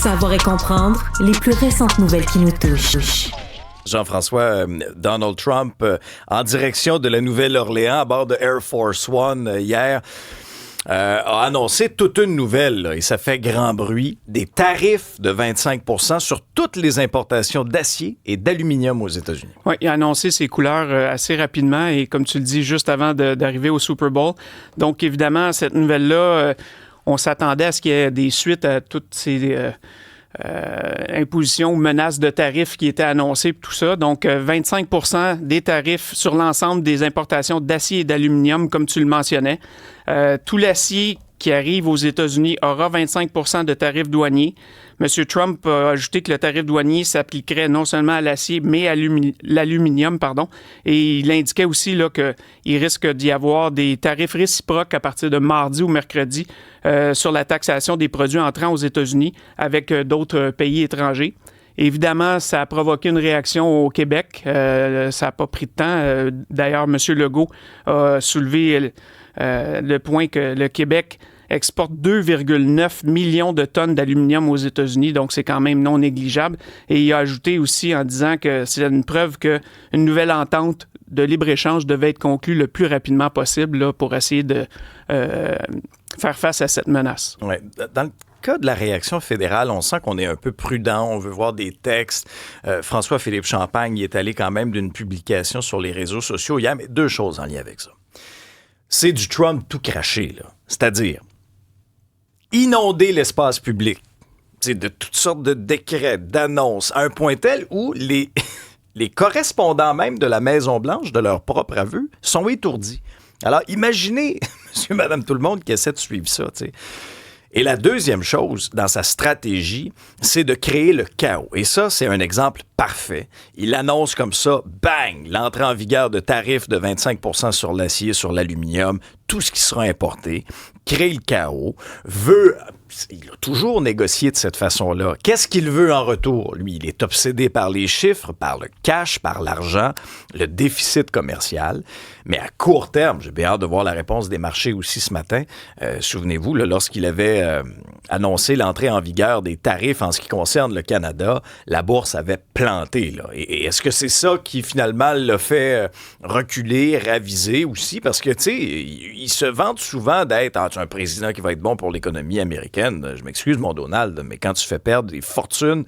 Savoir et comprendre les plus récentes nouvelles qui nous touchent. Jean-François, Donald Trump en direction de la Nouvelle-Orléans à bord de Air Force One hier a annoncé toute une nouvelle, là, et ça fait grand bruit, des tarifs de 25% sur toutes les importations d'acier et d'aluminium aux États-Unis. Oui, il a annoncé ses couleurs assez rapidement et comme tu le dis, juste avant d'arriver au Super Bowl. Donc évidemment, cette nouvelle-là, on s'attendait à ce qu'il y ait des suites à toutes ces impositions ou menaces de tarifs qui étaient annoncées, tout ça. Donc 25% des tarifs sur l'ensemble des importations d'acier et d'aluminium, comme tu le mentionnais. Tout l'acier qui arrive aux États-Unis aura 25% de tarifs douaniers. M. Trump a ajouté que le tarif douanier s'appliquerait non seulement à l'acier, mais à l'aluminium, pardon. Et il indiquait aussi là, qu'il risque d'y avoir des tarifs réciproques à partir de mardi ou mercredi sur la taxation des produits entrant aux États-Unis avec d'autres pays étrangers. Évidemment, ça a provoqué une réaction au Québec. Ça n'a pas pris de temps. D'ailleurs, M. Legault a soulevé le point que le Québec exporte 2,9 millions de tonnes d'aluminium aux États-Unis, donc c'est quand même non négligeable. Et il a ajouté aussi en disant que c'est une preuve qu'une nouvelle entente de libre-échange devait être conclue le plus rapidement possible là, pour essayer de faire face à cette menace. Ouais. Dans le cas de la réaction fédérale, on sent qu'on est un peu prudent, on veut voir des textes. François-Philippe Champagne il est allé quand même d'une publication sur les réseaux sociaux hier, mais deux choses en lien avec ça. C'est du Trump tout craché, là. C'est-à-dire inonder l'espace public de toutes sortes de décrets, d'annonces, à un point tel où les correspondants même de la Maison-Blanche, de leur propre aveu, sont étourdis. Alors, imaginez, monsieur, madame, tout le monde qui essaie de suivre ça, tu sais. Et la deuxième chose dans sa stratégie, c'est de créer le chaos. Et ça, c'est un exemple parfait. Il annonce comme ça, bang, l'entrée en vigueur de tarifs de 25% sur l'acier, sur l'aluminium, tout ce qui sera importé, crée le chaos, il a toujours négocié de cette façon-là. Qu'est-ce qu'il veut en retour? Lui, il est obsédé par les chiffres, par le cash, par l'argent, le déficit commercial. Mais à court terme, j'ai bien hâte de voir la réponse des marchés aussi ce matin. Souvenez-vous, là, lorsqu'il avait annoncé l'entrée en vigueur des tarifs en ce qui concerne le Canada, la bourse avait planté. Là. Et est-ce que c'est ça qui, finalement, l'a fait reculer, raviser aussi? Parce que, tu sais, il se vante souvent d'être un président qui va être bon pour l'économie américaine. Je m'excuse, mon Donald, mais quand tu fais perdre des fortunes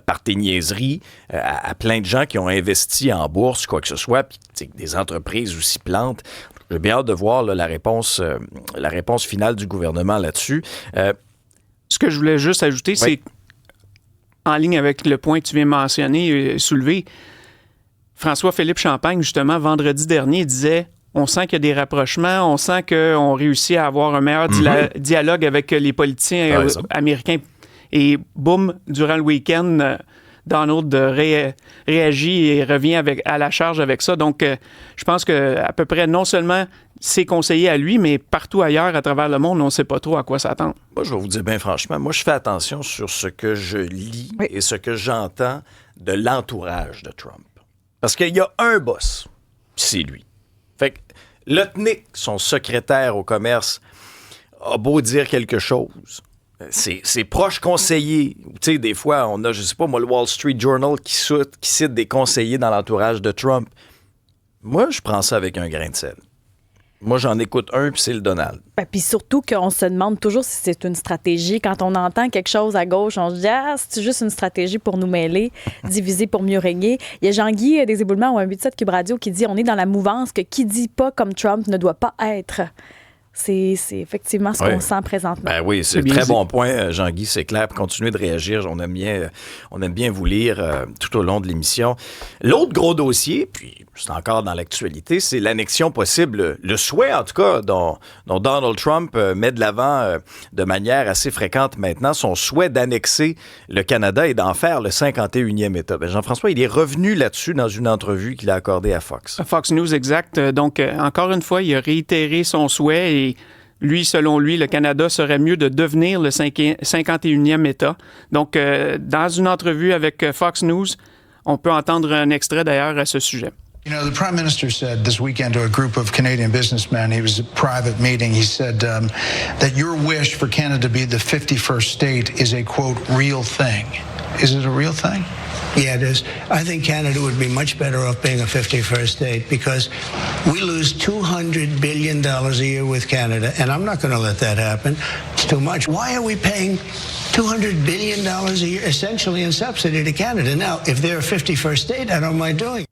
par tes niaiseries à plein de gens qui ont investi en bourse, quoi que ce soit, puis des entreprises aussi plantent, j'ai bien hâte de voir là, la réponse finale du gouvernement là-dessus. Ce que je voulais juste ajouter, c'est en ligne avec le point que tu viens de mentionner, soulever, François-Philippe Champagne, justement, vendredi dernier, disait « On sent qu'il y a des rapprochements, on sent qu'on réussit à avoir un meilleur dialogue avec les politiciens américains. » Et boum, durant le week-end, Donald réagit et revient à la charge avec ça. Donc, je pense qu'à peu près, non seulement ses conseillers à lui, mais partout ailleurs à travers le monde, on ne sait pas trop à quoi s'attendre. Moi, je vais vous dire bien franchement, moi, je fais attention sur ce que je lis et ce que j'entends de l'entourage de Trump. Parce qu'il y a un boss, c'est lui. Fait que Lutnick, son secrétaire au commerce, a beau dire quelque chose. Ses proches conseillers, tu sais, des fois, on a, je sais pas moi, le Wall Street Journal qui cite des conseillers dans l'entourage de Trump. Moi, je prends ça avec un grain de sel. Moi, j'en écoute un, puis c'est le Donald. Puis surtout qu'on se demande toujours si c'est une stratégie. Quand on entend quelque chose à gauche, on se dit « Ah, c'est juste une stratégie pour nous mêler, diviser pour mieux régner. » Il y a Jean-Guy des Éboulements ou un 8-7 Cube Radio qui dit « On est dans la mouvance que qui dit pas comme Trump ne doit pas être. » C'est effectivement ce qu'on sent présentement. Ben oui, c'est un très bon point, Jean-Guy, c'est clair. Continuez de réagir. On aime bien vous lire tout au long de l'émission. L'autre gros dossier, puis c'est encore dans l'actualité, c'est l'annexion possible, le souhait en tout cas dont Donald Trump met de l'avant de manière assez fréquente maintenant, son souhait d'annexer le Canada et d'en faire le 51e État. Ben Jean-François, il est revenu là-dessus dans une entrevue qu'il a accordée à Fox. Fox News, exact. Donc, encore une fois, il a réitéré son souhait et lui, selon lui, le Canada serait mieux de devenir le 51e État. Donc, dans une entrevue avec Fox News, on peut entendre un extrait d'ailleurs à ce sujet. You know, the Prime Minister said this weekend to a group of Canadian businessmen, he was a private meeting, he said that your wish for Canada to be the 51st state is a, quote, real thing. Is it a real thing? Yeah, it is. I think Canada would be much better off being a 51st state because we lose $200 billion a year with Canada, and I'm not going to let that happen. It's too much. Why are we paying $200 billion a year essentially in subsidy to Canada? Now, if they're a 51st state, I don't mind doing it.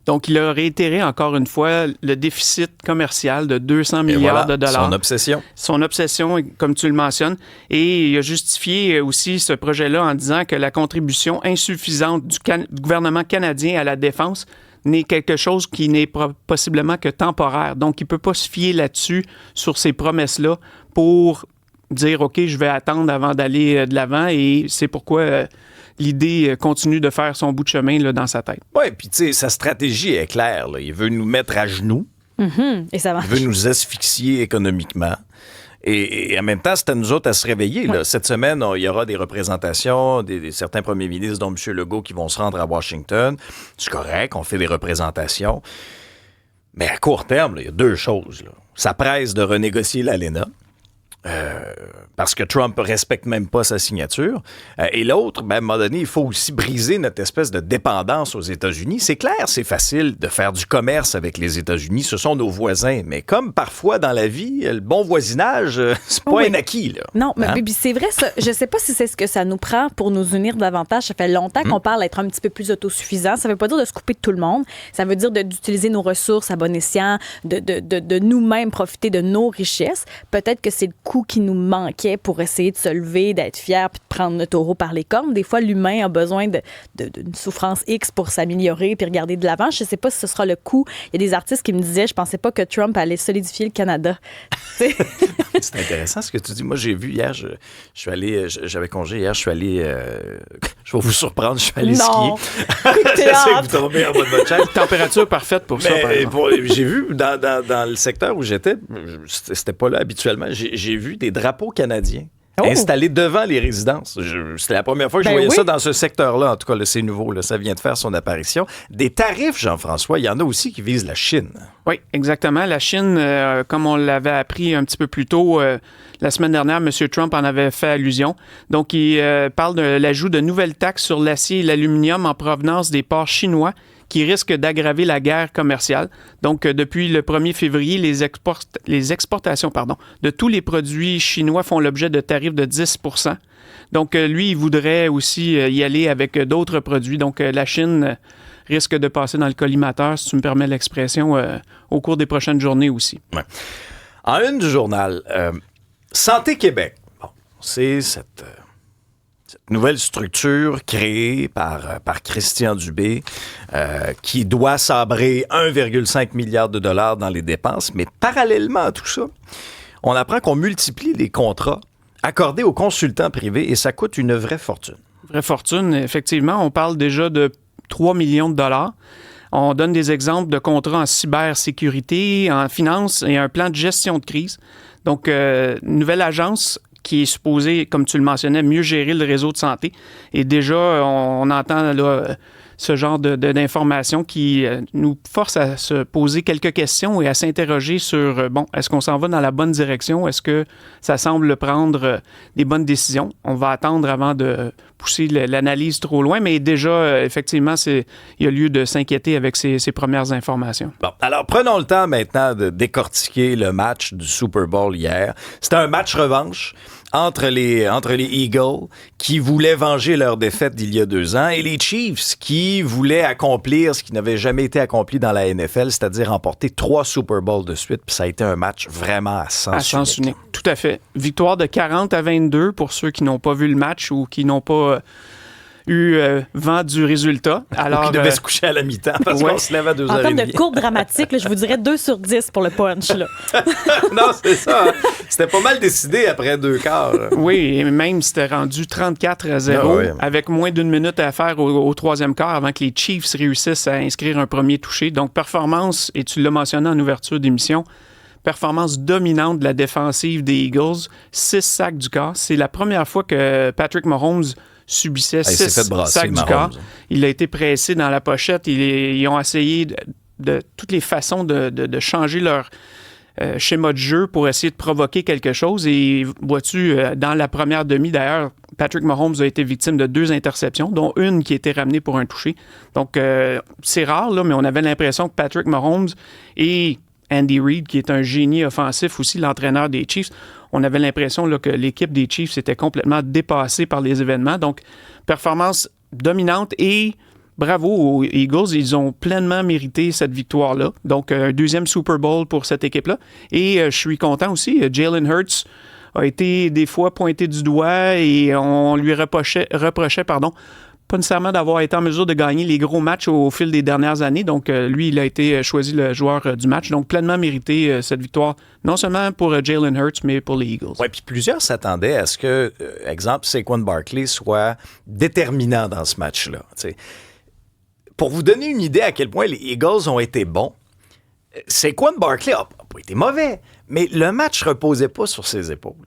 Donc, il a réitéré encore une fois le déficit commercial de 200 milliards de dollars. Son obsession. Son obsession, comme tu le mentionnes. Et il a justifié aussi ce projet-là en disant que la contribution insuffisante du gouvernement canadien à la défense n'est quelque chose qui n'est possiblement que temporaire. Donc, il ne peut pas se fier là-dessus, sur ces promesses-là, pour dire, OK, je vais attendre avant d'aller de l'avant. Et c'est pourquoi... l'idée continue de faire son bout de chemin là, dans sa tête. Oui, puis tu sais, sa stratégie est claire. Là. Il veut nous mettre à genoux. Et ça marche. Il veut nous asphyxier économiquement. Et en même temps, c'est à nous autres à se réveiller. Là. Cette semaine, il y aura des représentations, certains premiers ministres, dont M. Legault, qui vont se rendre à Washington. C'est correct, on fait des représentations. Mais à court terme, là, il y a deux choses. Là. Ça presse de renégocier l'ALENA. Parce que Trump respecte même pas sa signature. Et l'autre, à un moment donné, il faut aussi briser notre espèce de dépendance aux États-Unis. C'est clair, c'est facile de faire du commerce avec les États-Unis. Ce sont nos voisins. Mais comme parfois dans la vie, le bon voisinage, c'est pas un acquis. Là. Non, mais c'est vrai, ça. Je sais pas si c'est ce que ça nous prend pour nous unir davantage. Ça fait longtemps qu'on parle d'être un petit peu plus autosuffisant. Ça veut pas dire de se couper de tout le monde. Ça veut dire d'utiliser nos ressources à bon escient, de nous-mêmes profiter de nos richesses. Peut-être que c'est le coup qui nous manquait pour essayer de se lever, d'être fier puis de prendre le taureau par les cornes. Des fois, l'humain a besoin d'une souffrance X pour s'améliorer puis regarder de l'avant. Je sais pas si ce sera le coup. Il y a des artistes qui me disaient, je pensais pas que Trump allait solidifier le Canada. C'est intéressant ce que tu dis. Moi, j'ai vu hier, je suis allé, j'avais congé hier, je suis allé, je vais vous surprendre, je suis allé skier. J'essaie de vous tomber en bas de votre chaise. Température parfaite pour ça, par exemple. J'ai vu dans le secteur où j'étais, c'était pas là habituellement, j'ai vu des drapeaux canadiens installés devant les résidences. C'était la première fois que je voyais ça dans ce secteur-là. En tout cas, là, c'est nouveau. Là, ça vient de faire son apparition. Des tarifs, Jean-François, il y en a aussi qui visent la Chine. Oui, exactement. La Chine, comme on l'avait appris un petit peu plus tôt, la semaine dernière, M. Trump en avait fait allusion. Donc, il parle de l'ajout de nouvelles taxes sur l'acier et l'aluminium en provenance des ports chinois qui risquent d'aggraver la guerre commerciale. Donc, depuis le 1er février, les exportations de tous les produits chinois font l'objet de tarifs de 10 %. Donc, lui, il voudrait aussi y aller avec d'autres produits. Donc, la Chine risque de passer dans le collimateur, si tu me permets l'expression, au cours des prochaines journées aussi. Ouais. En une du journal, Santé Québec. Bon, c'est cette nouvelle structure créée par Christian Dubé qui doit sabrer 1,5 milliard de dollars dans les dépenses. Mais parallèlement à tout ça, on apprend qu'on multiplie les contrats accordés aux consultants privés et ça coûte une vraie fortune. Vraie fortune, effectivement. On parle déjà de 3 millions de dollars. On donne des exemples de contrats en cybersécurité, en finance et un plan de gestion de crise. Donc, une nouvelle agence qui est supposé, comme tu le mentionnais, mieux gérer le réseau de santé. Et déjà, on entend là, ce genre d'informations qui nous force à se poser quelques questions et à s'interroger sur, est-ce qu'on s'en va dans la bonne direction? Est-ce que ça semble prendre des bonnes décisions? On va attendre avant de pousser l'analyse trop loin, mais déjà, effectivement, il y a lieu de s'inquiéter avec ces premières informations. Bon, alors prenons le temps maintenant de décortiquer le match du Super Bowl hier. C'était un match revanche entre les Eagles qui voulaient venger leur défaite d'il y a 2 ans et les Chiefs qui voulaient accomplir ce qui n'avait jamais été accompli dans la NFL, c'est-à-dire remporter 3 Super Bowls de suite. Puis ça a été un match vraiment à sens unique. Tout à fait. Victoire de 40-22 pour ceux qui n'ont pas vu le match ou qui n'ont pas eu vent du résultat. Alors, qui devait se coucher à la mi-temps parce qu'on se lève à 2h30. En termes de courbe dramatique, là, je vous dirais 2 sur 10 pour le punch. Là. Non, c'est ça. Hein. C'était pas mal décidé après 2 quarts. Oui, et même c'était rendu 34-0 avec moins d'1 minute à faire au 3e quart avant que les Chiefs réussissent à inscrire un premier touché. Donc, performance, et tu l'as mentionné en ouverture d'émission, performance dominante de la défensive des Eagles, 6 sacs du corps. C'est la première fois que Patrick Mahomes subissait il s'est 6 fait brasser, sacs du Mahomes. corps. Il a été pressé dans la pochette. Ils ont essayé de toutes les façons de changer leur schéma de jeu pour essayer de provoquer quelque chose. Et vois-tu, dans la première demi, d'ailleurs, Patrick Mahomes a été victime de 2 interceptions, dont une qui a été ramenée pour un toucher. Donc, c'est rare, là, mais on avait l'impression que Patrick Mahomes et Andy Reid, qui est un génie offensif aussi, l'entraîneur des Chiefs, on avait l'impression là, que l'équipe des Chiefs était complètement dépassée par les événements. Donc, performance dominante et bravo aux Eagles. Ils ont pleinement mérité cette victoire-là. Donc, un 2e Super Bowl pour cette équipe-là. Et je suis content aussi. Jalen Hurts a été des fois pointé du doigt et on lui reprochait pas nécessairement d'avoir été en mesure de gagner les gros matchs au fil des dernières années. Donc, lui, il a été choisi le joueur du match. Donc, pleinement mérité cette victoire, non seulement pour Jalen Hurts, mais pour les Eagles. Oui, puis plusieurs s'attendaient à ce que, exemple, Saquon Barkley soit déterminant dans ce match-là. T'sais. Pour vous donner une idée à quel point les Eagles ont été bons, Saquon Barkley n'a pas été mauvais, mais le match ne reposait pas sur ses épaules.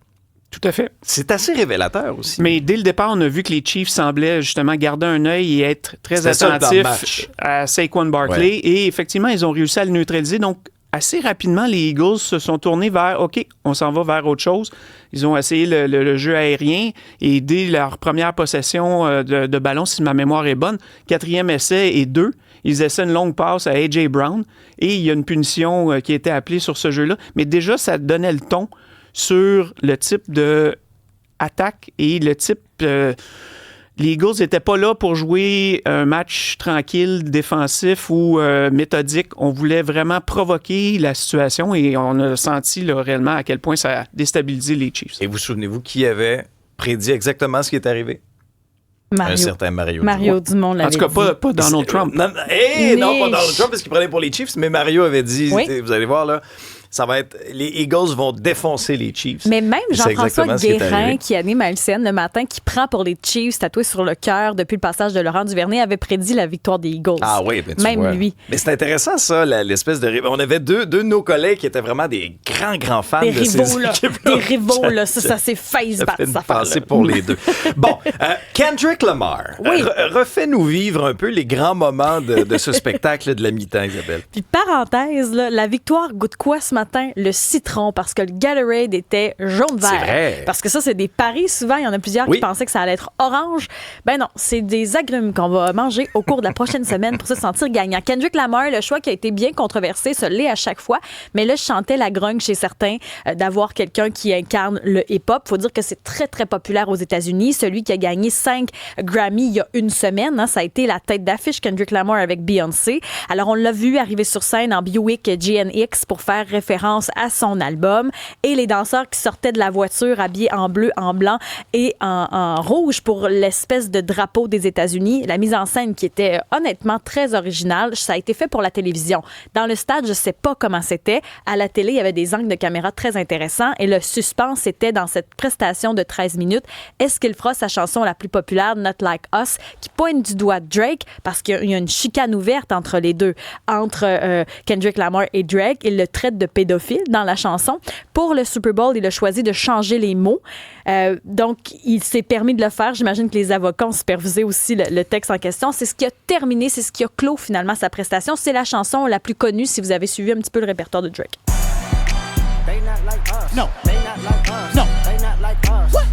Tout à fait. C'est assez révélateur aussi. Mais dès le départ, on a vu que les Chiefs semblaient justement garder un œil et être très attentifs à Saquon Barkley. Ouais. Et effectivement, ils ont réussi à le neutraliser. Donc, assez rapidement, les Eagles se sont tournés vers « OK, on s'en va vers autre chose ». Ils ont essayé le jeu aérien et dès leur première possession de ballon, si ma mémoire est bonne, 4e essai et 2, ils essaient une longue passe à A.J. Brown et il y a une punition qui a été appelée sur ce jeu-là. Mais déjà, ça donnait le ton sur le type d'attaque et le type... les Eagles n'étaient pas là pour jouer un match tranquille, défensif ou méthodique. On voulait vraiment provoquer la situation et on a senti là, réellement à quel point ça a déstabilisé les Chiefs. Et vous souvenez-vous qui avait prédit exactement ce qui est arrivé? Mario. Un certain Mario Dumont l'avait dit. En tout cas, pas Donald Trump. Non, pas Donald Trump parce qu'il prenait pour les Chiefs, mais Mario avait dit, vous allez voir là, ça va être, les Eagles vont défoncer les Chiefs. Mais même Jean-François Guérin, qui anime à LCN le matin, qui prend pour les Chiefs tatoué sur le cœur depuis le passage de Laurent Duvernay, avait prédit la victoire des Eagles. Ah oui, ben même vois. Lui. Mais c'est intéressant ça, l'espèce de... On avait deux de nos collègues qui étaient vraiment des grands fans des de rivaux, ces là, équipes-là. Des rivaux, là, ça s'est face-battre, ça fait pour les deux. Bon, Kendrick Lamar, refais-nous vivre un peu les grands moments de ce spectacle de la mi-temps, Isabelle. Puis parenthèse, là, la victoire goûte quoi ce matin? Le citron, parce que le Gatorade était jaune-vert. C'est vrai. Parce que ça, c'est des paris. Souvent, il y en a plusieurs qui pensaient que ça allait être orange. Ben non, c'est des agrumes qu'on va manger au cours de la prochaine semaine pour se sentir gagnant. Kendrick Lamar, le choix qui a été bien controversé, se l'est à chaque fois. Mais là, je chantais la grogne chez certains d'avoir quelqu'un qui incarne le hip-hop. Il faut dire que c'est très, très populaire aux États-Unis. Celui qui a gagné 5 Grammy il y a une semaine, ça a été la tête d'affiche Kendrick Lamar avec Beyoncé. Alors, on l'a vu arriver sur scène en Buick GNX pour faire référence à son album et les danseurs qui sortaient de la voiture habillés en bleu, en blanc et en rouge pour l'espèce de drapeau des États-Unis. La mise en scène qui était honnêtement très originale. Ça a été fait pour la télévision. Dans le stade, je sais pas comment c'était. À la télé, il y avait des angles de caméra très intéressants et le suspense était dans cette prestation de 13 minutes. Est-ce qu'il fera sa chanson la plus populaire, Not Like Us, qui pointe du doigt Drake parce qu'il y a une chicane ouverte entre les deux, entre Kendrick Lamar et Drake. Il le traite de pédophile dans la chanson. Pour le Super Bowl, il a choisi de changer les mots. Donc, il s'est permis de le faire. J'imagine que les avocats ont supervisé aussi le texte en question. C'est ce qui a terminé, c'est ce qui a clos finalement sa prestation. C'est la chanson la plus connue si vous avez suivi un petit peu le répertoire de Drake. They not like us. No. They not like us. No. They not like us. What?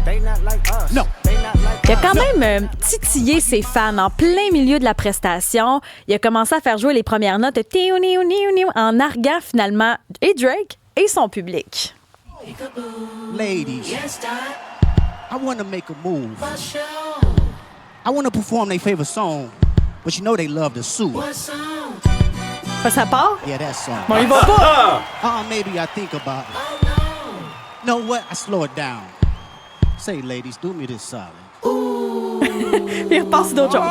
They not like us. No. They not like us. Il a quand même titillé ses fans en plein milieu de la prestation. Il a commencé à faire jouer les premières notes en narguant finalement et Drake et son public. Ladies, I want to make a move. I want to perform their favorite song, but you know they love to sue. Ça part? Yeah, that song. Bon, il va pas. Maybe I think about it. No, what? I slow it down. Say, ladies, do me this solid. Ooh. il repasse d'autres choses.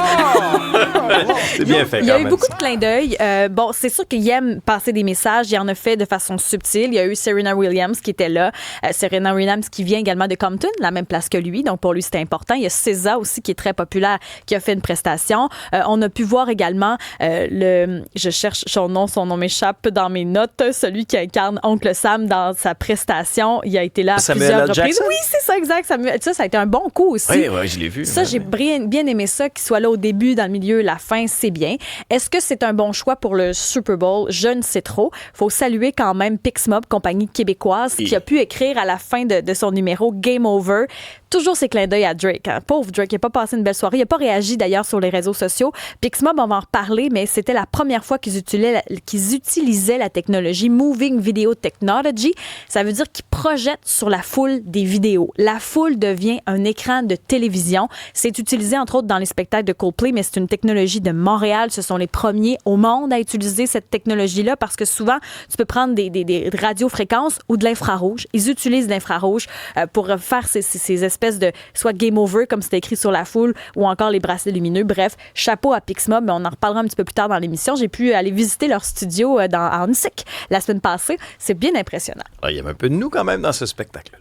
C'est bien fait. Il y a quand eu même, beaucoup ça. de clins d'œil. Bon, c'est sûr qu'il aime passer des messages. Il en a fait de façon subtile. Il y a eu Serena Williams qui était là. Serena Williams qui vient également de Compton, la même place que lui. Donc, pour lui, c'était important. Il y a SZA aussi qui est très populaire, qui a fait une prestation. On a pu voir également je cherche son nom m'échappe dans mes notes. Celui qui incarne Oncle Sam dans sa prestation. Il a été là à Samuel plusieurs L. reprises. Jackson? Oui, c'est ça, exact. Ça a été un bon coup aussi. Oui, je l'ai vu. Ça, j'ai bien aimé ça, qu'il soit là au début, dans le milieu, la fin, c'est bien. Est-ce que c'est un bon choix pour le Super Bowl? Je ne sais trop. Il faut saluer quand même Pixmob, compagnie québécoise, qui a pu écrire à la fin de son numéro Game Over. Toujours ses clins d'œil à Drake. Hein. Pauvre Drake, il n'a pas passé une belle soirée. Il n'a pas réagi d'ailleurs sur les réseaux sociaux. Pixmob, on va en reparler, mais c'était la première fois qu'ils utilisaient la technologie Moving Video Technology. Ça veut dire qu'ils projettent sur la foule des vidéos. La foule devient un écran de télévision. C'est utilisé entre autres dans les spectacles de Coldplay, mais c'est une technologie de Montréal. Ce sont les premiers au monde à utiliser cette technologie-là parce que souvent, tu peux prendre des radiofréquences ou de l'infrarouge. Ils utilisent l'infrarouge pour faire ces espèces de soit game over, comme c'était écrit sur la foule, ou encore les bracelets lumineux. Bref, chapeau à Pixmob, mais on en reparlera un petit peu plus tard dans l'émission. J'ai pu aller visiter leur studio à Huntsic la semaine passée. C'est bien impressionnant. Il y a un peu de nous quand même dans ce spectacle-là.